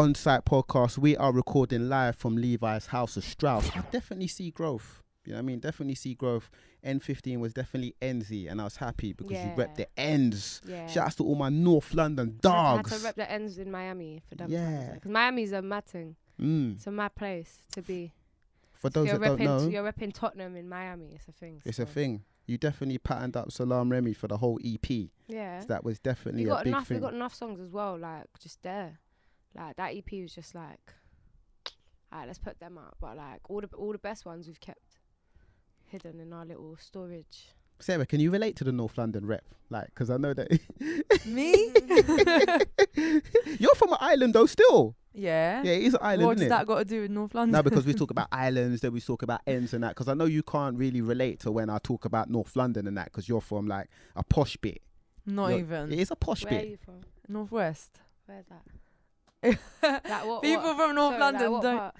ONSITE podcast. We are recording live from Levi's Haus of Strauss. I definitely see growth. You know what I mean? Definitely see growth. N15 was definitely NZ, and I was happy because you rep the ends. Yeah. Shout out to all my North London dogs. I had to rep the ends in Miami for them. Yeah. Because Miami's a mad thing. It's a mad place to be. For those that don't know, you're repping Tottenham in Miami. It's a thing. It's a thing. You definitely patterned up Salam Remy for the whole EP. Yeah. So that was definitely a big thing. We got enough songs as well, like just there. Like that EP was just like, alright, let's put them out. But like all the best ones we've kept hidden in our little storage. Sarah, can you relate to the North London rep? Like, because I know that Me? you're from an island though, still. Yeah. Yeah, it's an island. What isn't does it? that got to do with North London? No, because we talk about islands, then we talk about ends and that. Because I know you can't really relate to when I talk about North London and that, because you're from like a posh bit. Not even. It is a posh Where bit. are you from? Northwest. Where's that? Like what? People from North Sorry, London like what don't. part?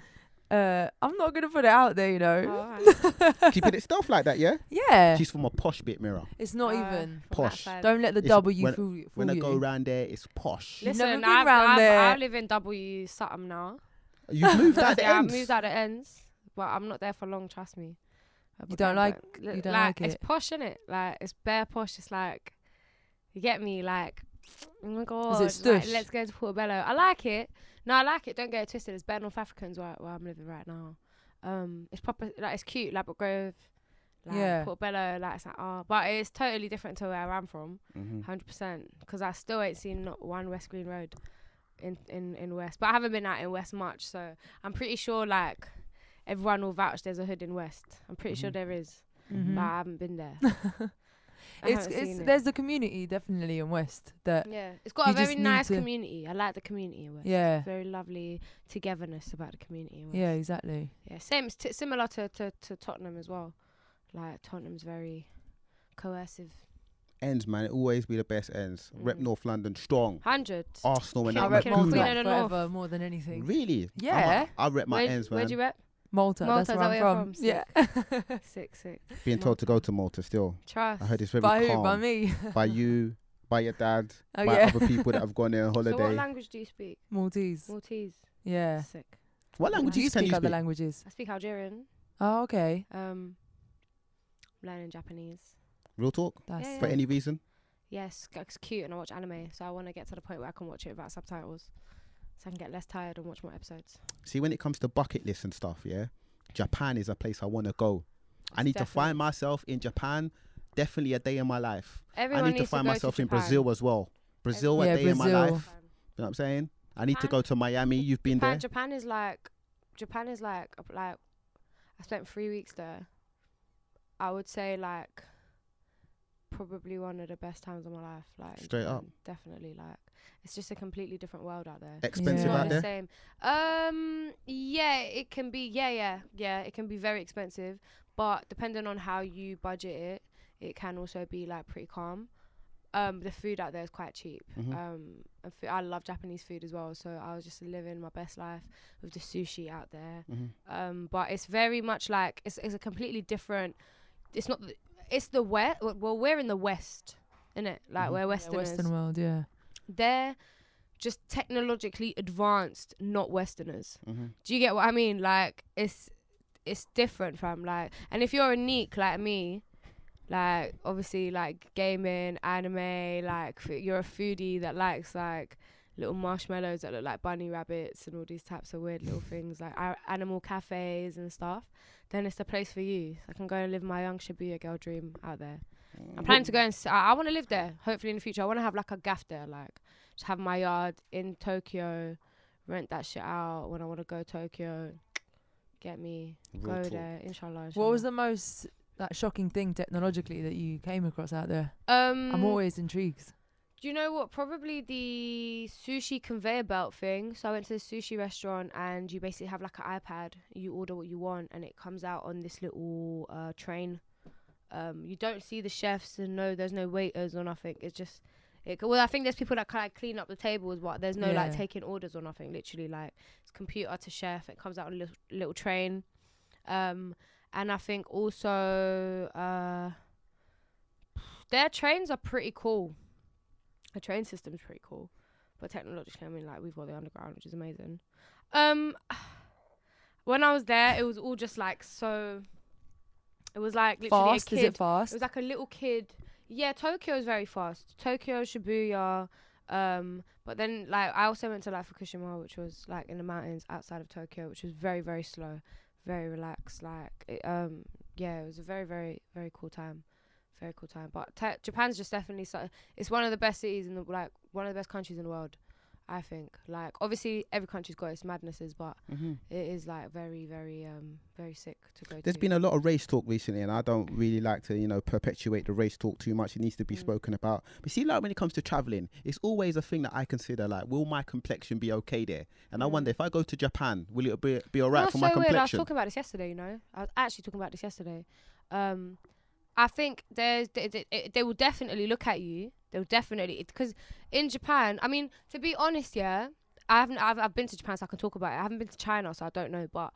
I'm not gonna put it out there, you know. Oh, alright. Keeping it stealth like that, yeah? Yeah. She's from a posh bit, Miraa. It's not even. from that Posh. side. Don't let the It's W fool you. When I go around there, it's posh. You've Listen, never been round I there. live in W something now. You've moved out the Yeah, ends. I moved out the ends, but I'm not there for long. Trust me. You don't like It's it? posh, innit? Like it's bare posh. It's like you get me. Like oh my god, Is it like, stush? let's go to Portobello. I like it. No, I like it. Don't get it twisted. It's bare North Africans where I'm living right now. It's proper. Like it's cute. Ladbroke Grove. Like, Yeah. Portobello. Like it's like but it's totally different to where I'm from. 100%. 100%. Because I still ain't seen not one West Green Road in West. But I haven't been out in West much, so I'm pretty sure like everyone will vouch there's a hood in West. I'm pretty sure there is, but I haven't been there. I haven't seen it. There's a community definitely in West that Yeah, it's got you a very just need nice to- community. I like the community in West. Yeah. Very lovely togetherness about the community in West. yeah, exactly. Yeah, same, similar to Tottenham as well. Like Tottenham's very coercive. Ends, man. It always be the best ends. Rep North London strong. 100. Arsenal when King- they I rep rep King Boomer. Queen Malta of the North. forever more than anything. Really? Yeah. I rep my ends, man. Where'd you rep? Malta, Malta, that's where is I'm that from. where Yeah. Sick. Being told to go to Malta still. Trust. I heard it's very By calm. who? By me. By you, by your dad, Oh by yeah. other people that have gone there on So what holiday. language do you speak? Maltese. Maltese. Yeah. Sick. What Do languages you can speak you other speak? languages? I speak Algerian. Oh, okay. Learning Japanese. Real talk? That's Yeah, For any reason? Yes, it's cute and I watch anime, so I want to get to the point where I can watch it without subtitles, so I can get less tired and watch more episodes. See, when it comes to bucket lists and stuff, yeah, Japan is a place I want to go. I need to find myself in Japan. Definitely a day in my life. Everyone I need to needs find go myself in Japan. Brazil as well. Brazil Everyone a Yeah, day in my Brazil. life. You know what I'm saying? I need to go to Miami. You've been there. Japan is like I spent 3 weeks there. I would say like probably one of the best times of my life. Like in Straight Japan. up. Definitely, like it's just a completely different world out there. Expensive Yeah. out Not the there? same. Yeah, it can be. Yeah, it can be very expensive, but depending on how you budget it, it can also be like pretty calm. The food out there is quite cheap. I love Japanese food as well, so I was just living my best life with the sushi out there. But it's very much like it's a completely different. It's not. It's the west. Well, we're in the West, innit? Like we're Yeah, Westerners. Western world, yeah. They're just technologically advanced, not Westerners. Mm-hmm. Do you get what I mean? Like it's different from like, and if you're a neek like me, like obviously like gaming, anime, like you're a foodie that likes like little marshmallows that look like bunny rabbits and all these types of weird little things, like animal cafes and stuff, then it's the place for you. So I can go and live my young Shibuya girl dream out there. I'm planning to go and I want to live there. Hopefully in the future, I want to have like a gaff there, like just have my yard in Tokyo, rent that shit out when I want to go Tokyo. Get me, Real go talk. there, inshallah. What was the most like shocking thing technologically that you came across out there? I'm I'm always intrigued. Do you know what? Probably the sushi conveyor belt thing. So I went to the sushi restaurant and you basically have like an iPad. You order what you want and it comes out on this little train. You don't see the chefs and there's no waiters or nothing. It's just, I think there's people that kind of clean up the tables, but there's no like Yeah. taking orders or nothing. Literally like it's computer to chef. It comes out on a little train. And I think also their trains are pretty cool. The train system's pretty cool, But technologically, I mean, like, we've got the underground, which is amazing. When I was there, it was all just like so. It was like literally Fast? a kid. Is it fast? It was like a little kid. Yeah, Tokyo is very fast. Tokyo, Shibuya. But then like I also went to like Fukushima, which was like in the mountains outside of Tokyo, which was very, very slow, very relaxed. Like yeah, it was a very, very, very cool time. Very cool time. But Japan's just definitely it's one of the best cities in the one of the best countries in the world, I think. Like obviously every country's got its madnesses, but it is like very, very very sick to go to. There's been a lot of race talk recently, and I don't really like to perpetuate the race talk too much. It needs to be spoken about. But see, like when it comes to traveling, it's always a thing that I consider like, will my complexion be okay there? And I wonder if I go to Japan, will it be alright for my complexion? Weird. I was talking about this yesterday. I was actually talking about this yesterday. I think they will definitely look at you. They'll definitely, because in Japan, I mean, to be honest, yeah, I've been to Japan, so I can talk about it. I haven't been to China, so I don't know, but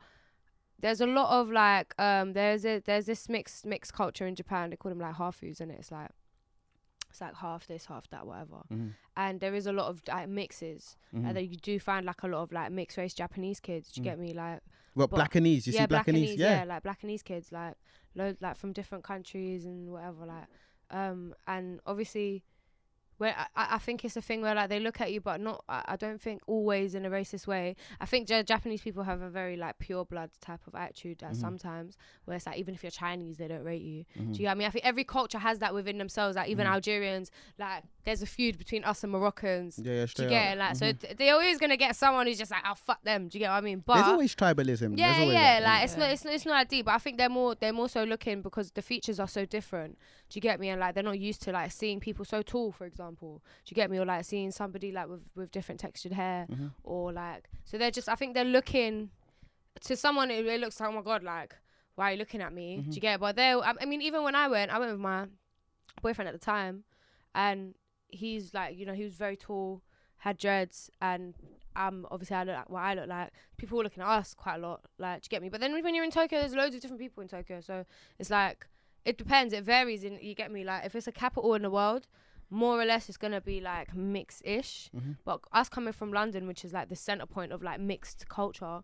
there's a lot of like there's this mixed culture in Japan. They call them like half-foods, and it's like half this, half that, whatever. And there is a lot of like mixes, and then you do find like a lot of like mixed race Japanese kids. Do you get me? Like Blackanese? You see Blackanese? Yeah, like Blackanese kids, like loads, like from different countries and whatever, like and obviously where I think it's a thing where like they look at you, but not I don't think always in a racist way. I think Japanese people have a very like pure blood type of attitude sometimes, where it's like even if you're Chinese they don't rate you. Do you get what I mean? I think every culture has that within themselves. Like even Algerians, like there's a feud between us and Moroccans. Do you get it? Like so they're always gonna get someone who's just like, oh fuck them. Do you get what I mean? But there's always tribalism. It's not that deep. But I think they're more so looking because the features are so different. Do you get me? And like they're not used to like seeing people so tall, for example. Do you get me? Or like seeing somebody like with different textured hair, or like so they're just. I think they're looking to someone. It looks like, oh my god, like why are you looking at me? Do you get it? But I mean, even when I went with my boyfriend at the time, and he's like, he was very tall, had dreads, and obviously I look like what I look like. People were looking at us quite a lot, like, do you get me? But then when you're in Tokyo, there's loads of different people in Tokyo, so it's like it depends. It varies, and you get me. Like if it's a capital in the world, more or less it's gonna be like mixed-ish. But us coming from London, which is like the center point of like mixed culture,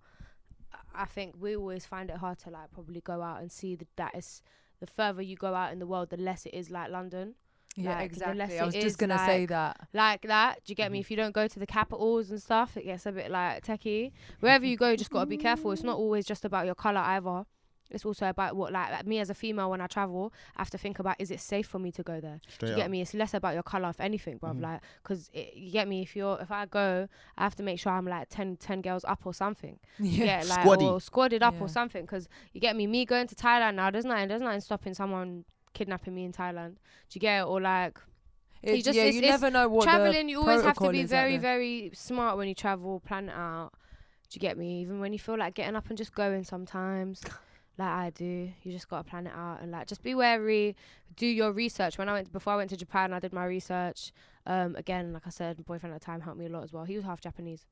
I think we always find it hard to like probably go out and see that is the further you go out in the world, the less it is like London. Yeah, like, exactly. I was just gonna say that. Like that. Do you get me? If you don't go to the capitals and stuff, it gets a bit like techie. Wherever you go, you just gotta be careful. It's not always just about your color either. It's also about what, like me as a female, when I travel, I have to think about, is it safe for me to go there? Do you get me? It's less about your colour, if anything, bruv. Like, because you get me, if I go, I have to make sure I'm like 10 girls up or something. Yeah, like, or squadded up or something. Because you get me going to Thailand now, there's nothing stopping someone kidnapping me in Thailand. Do you get it? Or like, you never know what traveling. You always have to be very, very smart when you travel. Plan it out. Do you get me? Even when you feel like getting up and just going sometimes. Like I do, you just gotta plan it out and like just be wary, do your research. Before I went to Japan, I did my research. Again, like I said, my boyfriend at the time helped me a lot as well. He was half Japanese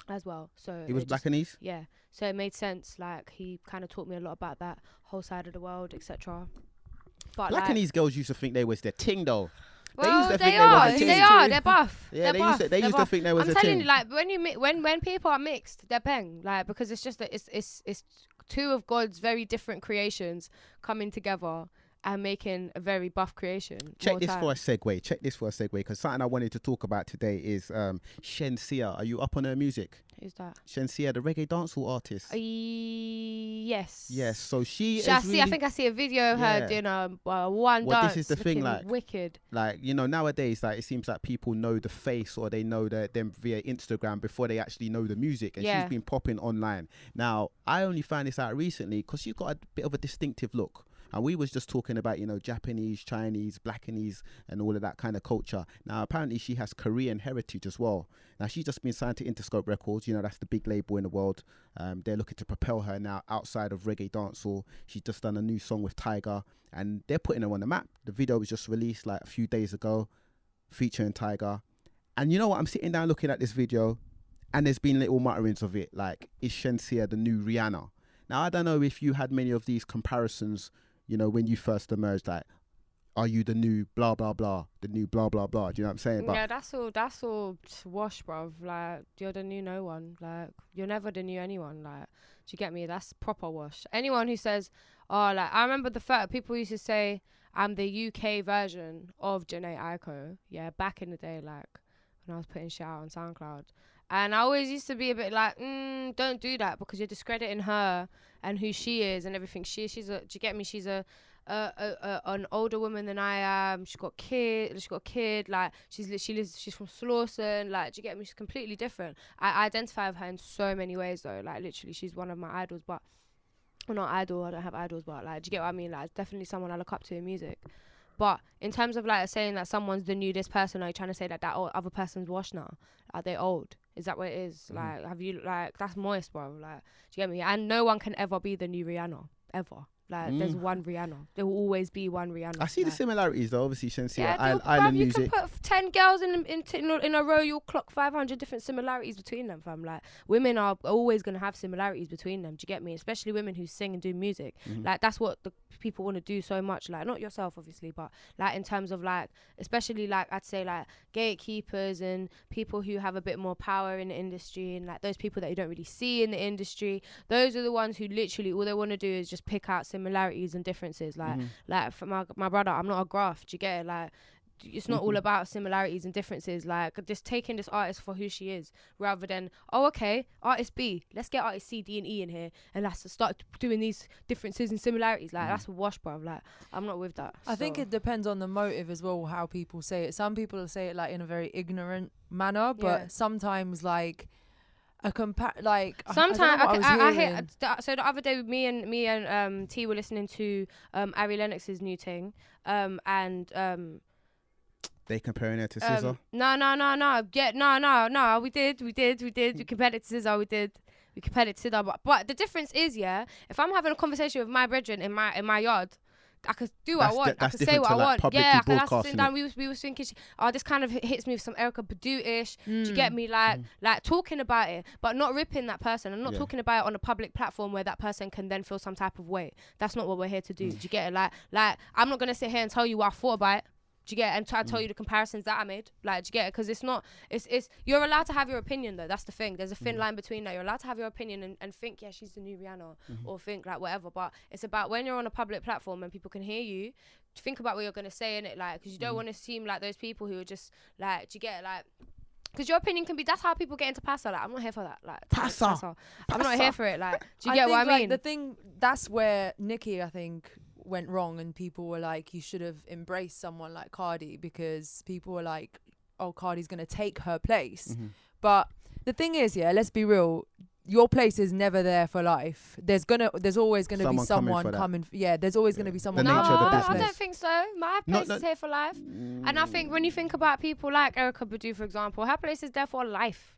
as well, so he was Blackanese. Yeah, so it made sense. Like he kind of taught me a lot about that whole side of the world, etc. But Blackanese girls used to think they was their ting though. Well, they are. They're buff. Yeah, they used to think they was a ting. I'm telling you, like when people are mixed, they're peng. Like because it's just that it's two of God's very different creations coming together and making a very buff creation. Check this for a segue, because something I wanted to talk about today is Shenseea. Are you up on her music? Who's that? Shenseea, the reggae dancehall artist. Yes. Yes. So I think I see a video of her doing one dance. This is the thing, like wicked. Like nowadays, like it seems like people know the face or they know them via Instagram before they actually know the music, and she's been popping online. Now I only found this out recently because she's got a bit of a distinctive look. And we was just talking about, Japanese, Chinese, Blackanese and all of that kind of culture. Now, apparently she has Korean heritage as well. Now, she's just been signed to Interscope Records. That's the big label in the world. They're looking to propel her now outside of reggae dancehall. She's just done a new song with Tyga and they're putting her on the map. The video was just released like a few days ago featuring Tyga. And you know what? I'm sitting down looking at this video and there's been little mutterings of it. Like, is Shenseea the new Rihanna? Now, I don't know if you had many of these comparisons when you first emerged, like, are you the new blah blah blah, the new blah blah blah? Do you know what I'm saying? But yeah, that's all wash, bruv. Like, you're the new no one. Like, you're never the new anyone. Like, do you get me? That's proper wash. Anyone who says, oh, like, I remember the first people used to say, I'm the UK version of Janae Aiko. Yeah, back in the day, like, when I was putting shit out on SoundCloud. And I always used to be a bit like, don't do that, because you're discrediting her and who she is and everything. She's a, do you get me? She's an older woman than I am. She's got a kid. Like, she's from Slauson. Like, do you get me? She's completely different. I identify with her in so many ways, though. Like, literally, she's one of my idols. But, well, not idol. I don't have idols, but like, do you get what I mean? Like, it's definitely someone I look up to in music. But in terms of like saying that someone's the new this person, are you trying to say that other person's washed now? Are they old? Is that what it is? Like, have you, like, that's moist, bro. Like, do you get me? And no one can ever be the new Rihanna, ever. Like, there's one Rihanna. There will always be one Rihanna. I see the similarities, though. Obviously, Shenseea, island music. You can put 10 girls in a row, you'll clock 500 different similarities between them, fam. Like, women are always going to have similarities between them. Do you get me? Especially women who sing and do music. Like, that's what the people want to do so much. Like, not yourself, obviously, but, like, in terms of, like, especially, like, I'd say, like, gatekeepers and people who have a bit more power in the industry, and, like, those people that you don't really see in the industry, those are the ones who literally all they want to do is just pick out similarities and differences. Like for my brother, I'm not a graph. Do you get it? Like, it's not all about similarities and differences. Like, just taking this artist for who she is, rather than, oh, okay, artist B, let's get artist C, D and E in here and let's start doing these differences and similarities. Like, that's a wash, bro. Like, I'm not with that. I think it depends on the motive as well, how people say it. Some people say it like in a very ignorant manner, but sometimes like sometimes I hear. So the other day, me and T were listening to Ari Lennox's new thing, and they comparing her to SZA. No. Yeah, no. We did. We compared it to SZA. We compared it to SZA. But the difference is, yeah, if I'm having a conversation with my brethren in my yard, I could do what I want. I could say what I want. Yeah, that's sitting down. We was thinking, this kind of hits me with some Erykah Badu-ish. Do you get me? Like talking about it, but not ripping that person. I'm not talking about it on a public platform where that person can then feel some type of way. That's not what we're here to do. Do you get it? Like I'm not gonna sit here and tell you what I thought about it. Do you get it? And try to tell you the comparisons that I made. Like, do you get it? Because it's you're allowed to have your opinion, though. That's the thing. There's a thin line between that. You're allowed to have your opinion and think, yeah, she's the new Rihanna, or think like whatever. But it's about when you're on a public platform and people can hear you, think about what you're going to say in it, like, because you don't want to seem like those people who are just like, do you get it? Like, because your opinion can be, that's how people get into Passa. Like, I'm not here for that. Like, Passa. I'm not here for it. Like, do you get what I mean? Like, the thing, that's where Nicki, I think, went wrong, and people were like, you should have embraced someone like Cardi, because people were like, oh, Cardi's gonna take her place. But the thing is, yeah, let's be real, your place is never there for life. There's always gonna be someone coming. Yeah, there's always gonna be someone. No, I don't think so. My place is here for life. And I think when you think about people like Erykah Badu, for example, her place is there for life.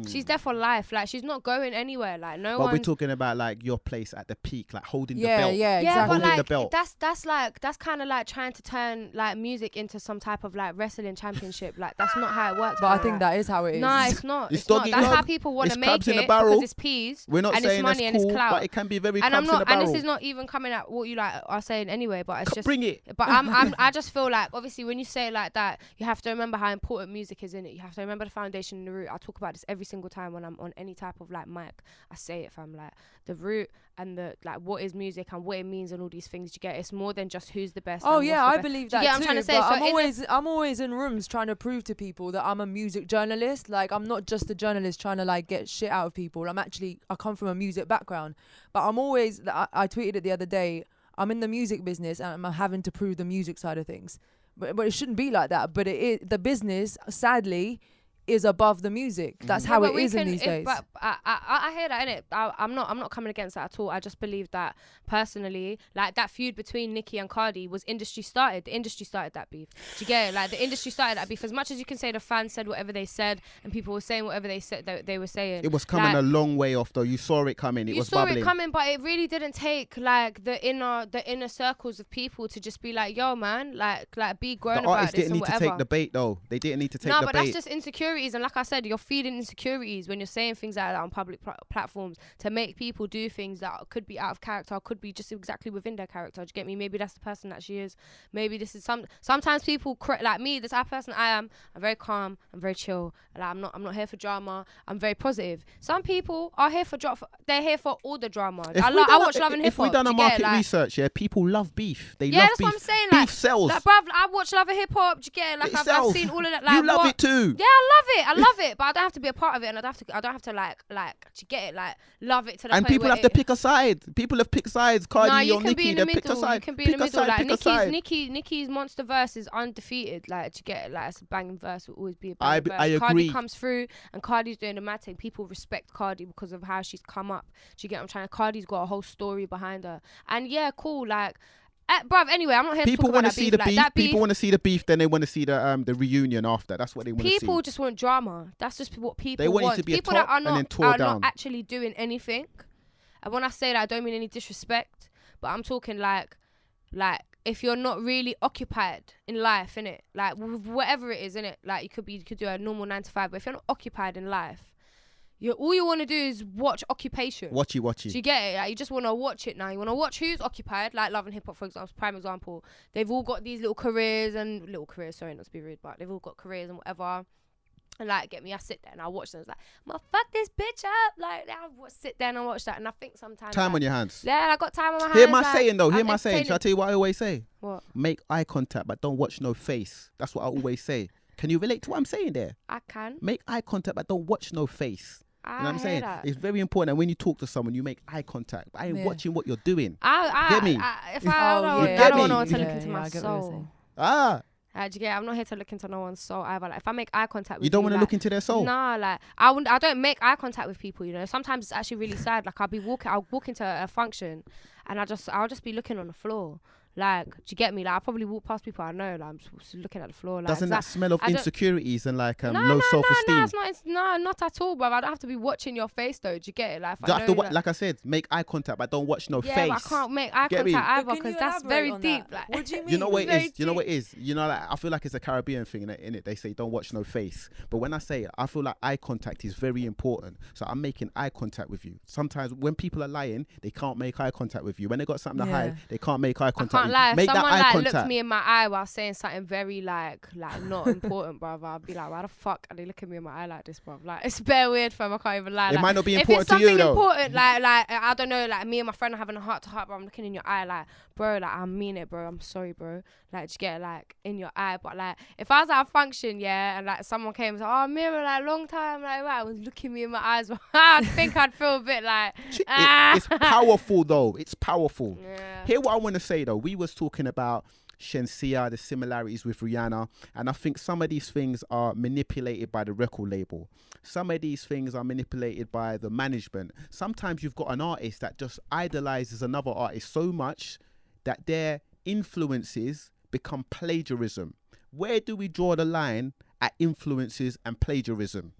She's there for life. Like, she's not going anywhere. Like, no one. But we're talking about like your place at the peak, like holding the belt. Yeah, exactly. But like, that's kind of like trying to turn like music into some type of like wrestling championship. Like, that's not how it works. But I think that is how it is. No, it's not. It's not. That's how people want to make it, because it's peas. We're not and saying it's money it's and cool, it's clout. But it can be very and crabs in a barrel. And this is not even coming at what you like are saying anyway. But it's just bring it. But I just feel like, obviously, when you say it like that, you have to remember how important music is in it. You have to remember the foundation and the root. I talk about this every single time when I'm on any type of like mic. I say it, fam. Like, the root and the like, what is music and what it means and all these things. You get it's more than just who's the best. Oh yeah, I believe that too. I'm trying to say. So I'm always in rooms trying to prove to people that I'm a music journalist. Like, I'm not just a journalist trying to like get shit out of people. I come from a music background, but I'm always. I tweeted it the other day. I'm in the music business and I'm having to prove the music side of things, but it shouldn't be like that. But the business, sadly, is above the music. That's how it is in these days. But I hear that, innit? I'm not coming against that at all. I just believe that personally, like, that feud between Nicki and Cardi was industry started. The industry started that beef. Do you get it? Like, the industry started that beef. As much as you can say the fans said whatever they said and people were saying whatever they said that they were saying. It was coming a long way off, though. You saw it coming. It was bubbling. You saw it coming, but it really didn't take like the inner circles of people to just be like, yo, man, like be grown about this and whatever. The artists didn't need to take the bait, though. They didn't need to take the bait. No, but that's just insecurity. insecurities, and like I said, you're feeding insecurities when you're saying things like that on public platforms to make people do things that could be out of character, or could be just exactly within their character. Do you get me? Maybe that's the person that she is. Maybe this is sometimes people like me, this type of person I am. I'm very calm, I'm very chill. Like, I'm not here for drama. I'm very positive. Some people are here for they're here for all the drama. I watch Love and Hip Hop. If we done a market research, people love beef. They love beef. That's what I'm saying. Beef sells. Like, bruv, I watch Love and Hip Hop. Do you get it? Like, I've seen all of that. Like, you love it too. Yeah, I love it, but I don't have to be a part of it, and I don't have to like, do you get it? Like, love it to the point. And people have to pick a side. People have picked sides. Cardi or Nicki, they picked a side. You can be in the middle. Like, Nicki's Monster verse is undefeated. Like, do you get it? Like, it's a banging verse. Will always be a banging verse. I agree. Cardi comes through, and Cardi's doing the mad thing. People respect Cardi because of how she's come up. Do you get what I'm trying to? Cardi's got a whole story behind her, and yeah, cool. Like, bruv, anyway, I'm not here to talk about that beef. People want to see the beef. People want to see the beef, then they want to see the reunion after. That's what they want to see. People just want drama. That's just what people want. They want you to be people a top that are and then not, tore are down. not actually doing anything. And when I say that, I don't mean any disrespect, but I'm talking like if you're not really occupied in life, innit? Like, whatever it is, innit? Like, you could do a normal 9 to 5, but if you're not occupied in life, all you want to do is watch Occupation. Watchy. Do you get it? Like, you just want to watch it now. You want to watch who's occupied, like Love and Hip Hop, for example, prime example. They've all got these little careers, sorry, not to be rude, but they've all got careers and whatever. And like, get me, I sit there and I watch them. It's like, I'm gonna fuck this bitch up. Like, I sit there and I watch that, and I think sometimes time on your hands. Yeah, I got time on my hands. Hear my saying though. Hear my saying. Shall I tell you what I always say? What? Make eye contact, but don't watch no face. That's what I always say. Can you relate to what I'm saying there? I can. Make eye contact, but don't watch no face. You know what I'm saying? That. It's very important. And when you talk to someone, you make eye contact. I ain't watching what you're doing. Get me? I don't want to look into my soul. I'm not here to look into no one's soul either. Like, if I make eye contact with you don't want to look into their soul. Nah, like I don't make eye contact with people. You know, sometimes it's actually really sad. Like, I'll walk into a function, and I'll just be looking on the floor. Like, do you get me? Like, I probably walk past people I know. Like, I'm just looking at the floor. Like, doesn't that smell of insecurities and like low No, self-esteem? it's not at all, bro. I don't have to be watching your face though. Do you get it? Like, like I said, make eye contact, but don't watch no face. Yeah, I can't make eye contact either because that's very deep. Like, what do you mean? You know what it is? You know what it is? You know, like, I feel like it's a Caribbean thing in it. They say don't watch no face, but when I say it, I feel like eye contact is very important. So I'm making eye contact with you. Sometimes when people are lying, they can't make eye contact with you. When they got something to hide, they can't make eye contact. I can't lie. Make that eye contact. Looked me in my eye while saying something very like not important, bruv. I'd be like, why the fuck are they looking me in my eye like this, bruv? Like, it's bare weird, fam. I can't even lie. It might not be important to you though. Important, like I don't know, like me and my friend are having a heart to heart, bro. I'm looking in your eye, like, bro, like, I mean it, bro. I'm sorry, bro. Like, just get like in your eye. But like, if I was at a function, and like someone came and said, oh, Miraa, like, long time, like, right, was looking me in my eyes, I think I'd feel a bit like, It's powerful though. It's powerful. Yeah. Hear what I want to say though. We was talking about Shenseea, the similarities with Rihanna, and I think some of these things are manipulated by the record label. Some of these things are manipulated by the management. Sometimes you've got an artist that just idolizes another artist so much that their influences become plagiarism. Where do we draw the line at influences and plagiarism?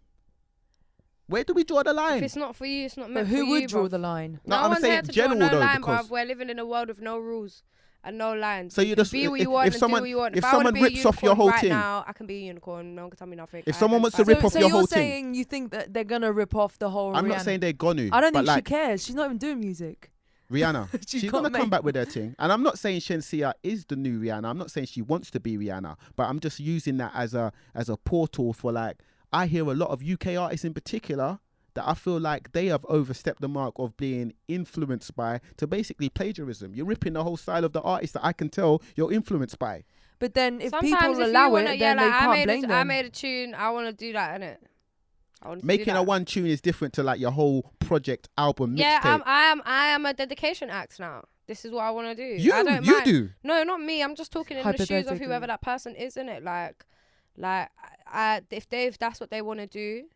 Where do we draw the line? If it's not for you, it's not meant for you. Who would draw the line? No, I'm saying general though, because we're living in a world with no rules and no lines. So you just be what you want and do what you want. If someone rips off your whole thing, now I can be a unicorn. No one can tell me nothing. If someone wants to rip off your whole thing, so you're saying you think that they're gonna rip off the whole? I'm Rihanna? not saying they're gonna. I don't think she cares. She's not even doing music. Rihanna, she's gonna come back with her thing, and I'm not saying Shenseea is the new Rihanna. I'm not saying she wants to be Rihanna, but I'm just using that as a portal for, like, I hear a lot of UK artists in particular that I feel like they have overstepped the mark of being influenced by to basically plagiarism. You're ripping the whole style of the artist that I can tell you're influenced by. But then if sometimes people allow it, then they can't blame them. I made a tune. I want to do that, innit? Making a one tune is different to like your whole project album mixtape. Yeah, I am a dedication act now. This is what I want to do. You do? No, not me. I'm just talking in the shoes of whoever that person is, innit? Like, if that's what they want to do,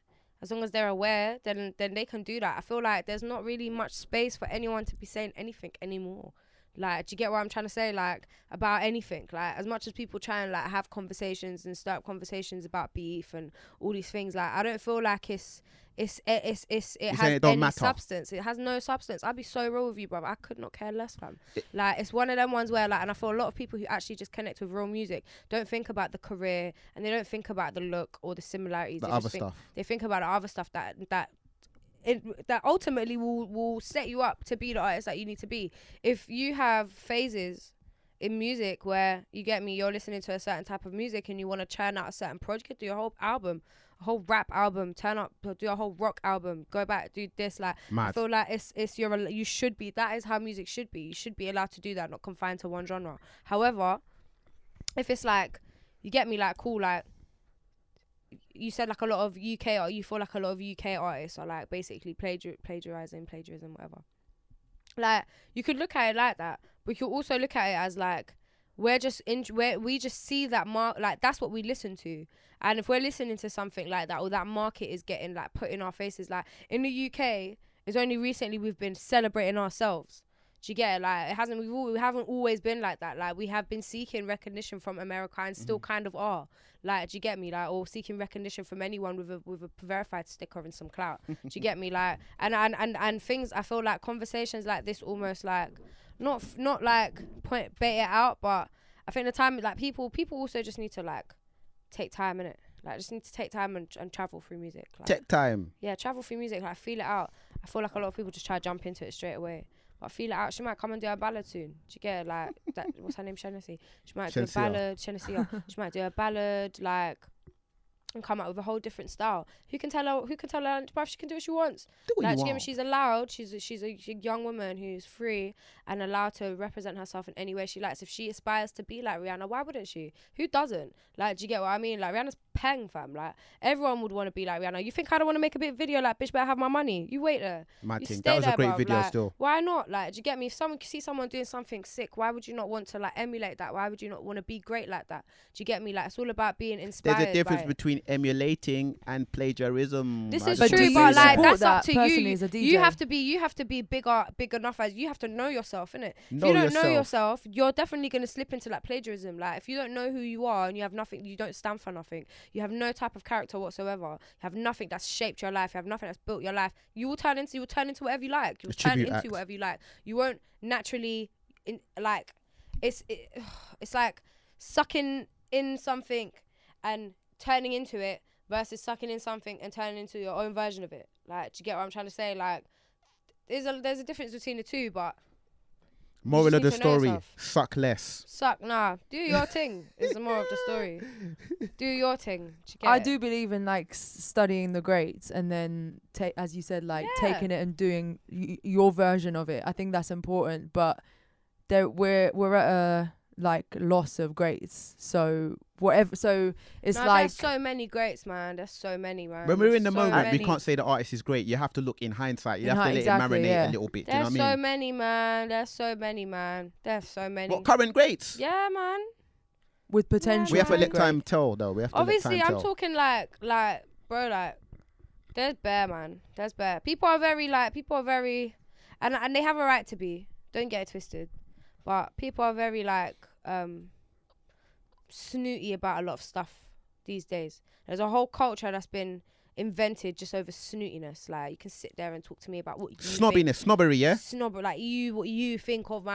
as long as they're aware, then they can do that. I feel like there's not really much space for anyone to be saying anything anymore. Like, do you get what I'm trying to say? Like, about anything. Like, as much as people try and like have conversations and start conversations about beef and all these things, like, I don't feel like it has any substance. It has no substance. I'd be so real with you, bro. I could not care less, fam. Like, it's one of them ones where, like, and I feel a lot of people who actually just connect with real music don't think about the career, and they don't think about the look or the similarities. They think about the other stuff that ultimately will set you up to be the artist that you need to be. If you have phases in music where, you get me, you're listening to a certain type of music and you want to churn out a certain project, do your whole album, a whole rap album, turn up, do a whole rock album, go back, do this. Like, mad. I feel like you should be, that is how music should be. You should be allowed to do that, not confined to one genre. However, if it's like, you get me, like, cool, like, you said like a lot of UK, or you feel like a lot of UK artists are like basically plagiarism, whatever. Like, you could look at it like that, but you could also look at it as like, we just see that like, that's what we listen to. And if we're listening to something like that, or that market is getting like put in our faces, like in the UK, it's only recently we've been celebrating ourselves. Do you get it? Like, we haven't always been like that. Like, we have been seeking recognition from America and still kind of are. Like, do you get me? Like, or seeking recognition from anyone with a verified sticker and some clout. Do you get me? Like, and things, I feel like conversations like this almost like, not like bait it out, but I think the time, like, people also just need to like take time in it. Like, just need to take time and travel through music. Like, take time. Yeah, travel through music. Like, feel it out. I feel like a lot of people just try to jump into it straight away. But feel it out. She might come and do a ballad soon. Do you get it? Like, that, what's her name? Shenseea. She might do a ballad. Shenseea. She might do a ballad, like, and come out with a whole different style. Who can tell her, bruv, she can do what she wants. Like, do you get me? She's allowed. She's a young woman who's free and allowed to represent herself in any way she likes. If she aspires to be like Rihanna, why wouldn't she? Who doesn't? Like, do you get what I mean? Like, Rihanna's peng, fam. Like, everyone would want to be like Rihanna. You think I don't want to make a bit video like, bitch, better have my money? You wait there. That was a great video, like, still. Why not? Like, do you get me? If someone see someone doing something sick, why would you not want to like emulate that? Why would you not want to be great like that? Do you get me? Like, it's all about being inspired. There's a difference between emulating and plagiarism. This is true, but like, that's up to you. You have to be big enough, as you have to know yourself, innit? If you don't know yourself, you're definitely gonna slip into like plagiarism. Like, if you don't know who you are and you have nothing, you don't stand for nothing, you have no type of character whatsoever, you have nothing that's shaped your life, you have nothing that's built your life, you will turn into whatever you like. You'll turn into whatever you like. You won't naturally it's like sucking in something and turning into it versus sucking in something and turning into your own version of it. Like, do you get what I'm trying to say? Like, there's a difference between the two, but moral of the story, suck less. Do your thing is the moral of the story. Do your thing. I do believe in like studying the greats and then as you said, like taking it and doing your version of it. I think that's important, but we're at a like loss of greats, so whatever. So it's like there's so many greats, man. There's so many, man. When we're in the moment, we can't say the artist is great. You have to look in hindsight. You have to let it marinate a little bit. There's you know what I mean? many, man. There's so many, man. There's so many. What current greats? Yeah, man. With potential. We have to let time tell, though. We have to obviously let time I'm talking like bro, like there's bare, man. There's bare. People are very and they have a right to be. Don't get it twisted. But people are very like snooty about a lot of stuff these days. There's a whole culture that's been invented just over snootiness. Like, you can sit there and talk to me about what you snobbery, yeah? Like, what you think of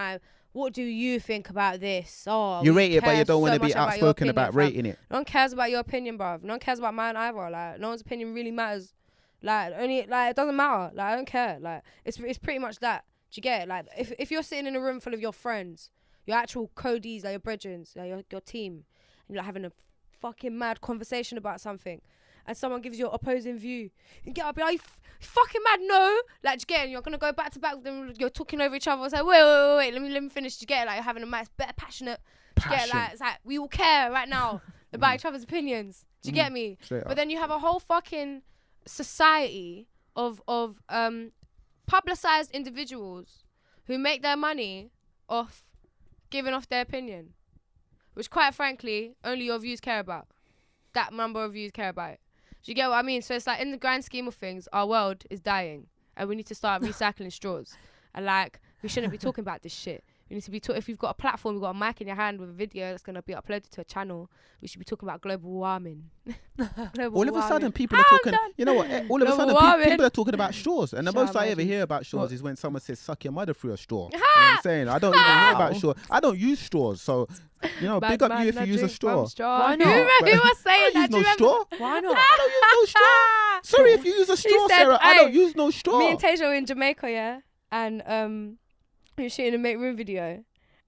what do you think about this? Oh, you rate it, but you don't want to be outspoken about rating it. No one cares about your opinion, bruv. No one cares about mine either. Like, no one's opinion really matters. Like, it doesn't matter. Like, I don't care. Like, it's pretty much that. Do you get it? Like, if you're sitting in a room full of your friends, your actual codies, like your brethrens, like your team, and you're like having a fucking mad conversation about something, and someone gives you an opposing view, you get up and be like, you fucking mad? No. Like, do you get it? You're gonna go back to back with them. You're talking over each other. It's like, wait. Let me finish. Do you get it? Like, you're having a nice, better, passionate. Do you get it? Like, it's like we all care right now about each other's opinions. Do you get me? But then you have a whole fucking society of publicized individuals who make their money off giving off their opinion, which quite frankly only your views care about. That number of views care about it. Do you get what I mean? So it's like, in the grand scheme of things, our world is dying and we need to start recycling straws, and like, we shouldn't be talking about this shit. We need to be if you've got a platform, you've got a mic in your hand with a video that's gonna be uploaded to a channel. We should be talking about global warming. All of a sudden, people are talking. You know what? All of a sudden, people are talking about straws, and the most I ever hear about straws is when someone says "suck your mother through a straw." You know what I'm saying? I don't even hear about straws. I don't use straws, so big up you if you use a straw. Why not? Who was saying that? I don't use no straw. Why not? I don't use no straw. Sorry if you use a straw, Sarah. I don't use no straw. Me and Tasia were in Jamaica, yeah, and we were shooting a make room video,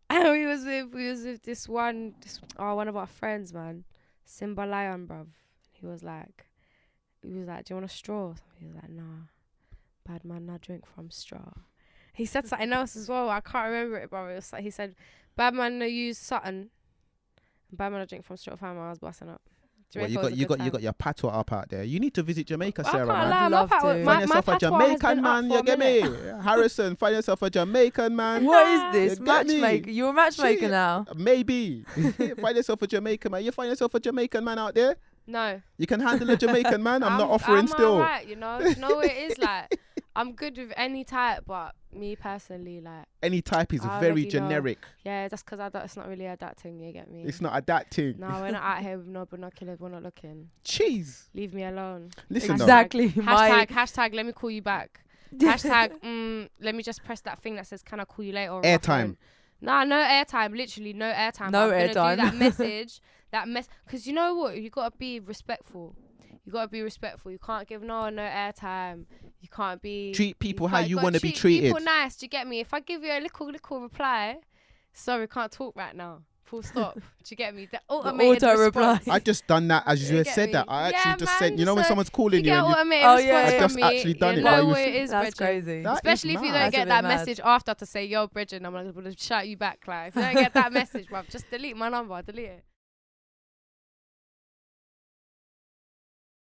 and we was with one of our friends, man, Simba Lion, bruv. He was like, do you want a straw? He was like, nah, bad man, I drink from straw. He said something else as well. I can't remember it, bro. It was like, he said, bad man, I use something. Bad man, I drink from straw. Fam, I was busting up. Well, you got your patois up out there. You need to visit Jamaica, Sarah, man. I'd love to. Find yourself a Jamaican man, you get me? Harrison, find yourself a Jamaican man. What is this? Matchmaker? You're a matchmaker now? Maybe. Find yourself a Jamaican man. You find yourself a Jamaican man out there? No. You can handle a Jamaican man? I'm not offering still. I'm alright, you know what it is like. I'm good with any type, but me personally, like... Any type is very generic. Yeah, that's because it's not really adapting, you get me? It's not adapting. No, we're not out here with no binoculars, we're not looking. Jeez. Leave me alone. Listen, exactly. Hashtag, let me call you back. Hashtag, let me just press that thing that says, can I call you later? Airtime. Nah, no airtime. Literally, no airtime. No airtime. That message, because you know what? You got to be respectful. You can't give no airtime. You can't be... Treat people how you want to be treated. People nice, do you get me? If I give you a little reply, sorry, can't talk right now. Full stop. Do you get me? The automated auto reply. I just done that as you said that. I actually just said, when someone's calling you, I just actually done it. You know what it is, that's crazy. Especially if you don't get that message after to say, yo, Bridget, I'm going to shout you back. Like, if you don't get that message, bruv, just delete my number. Delete it.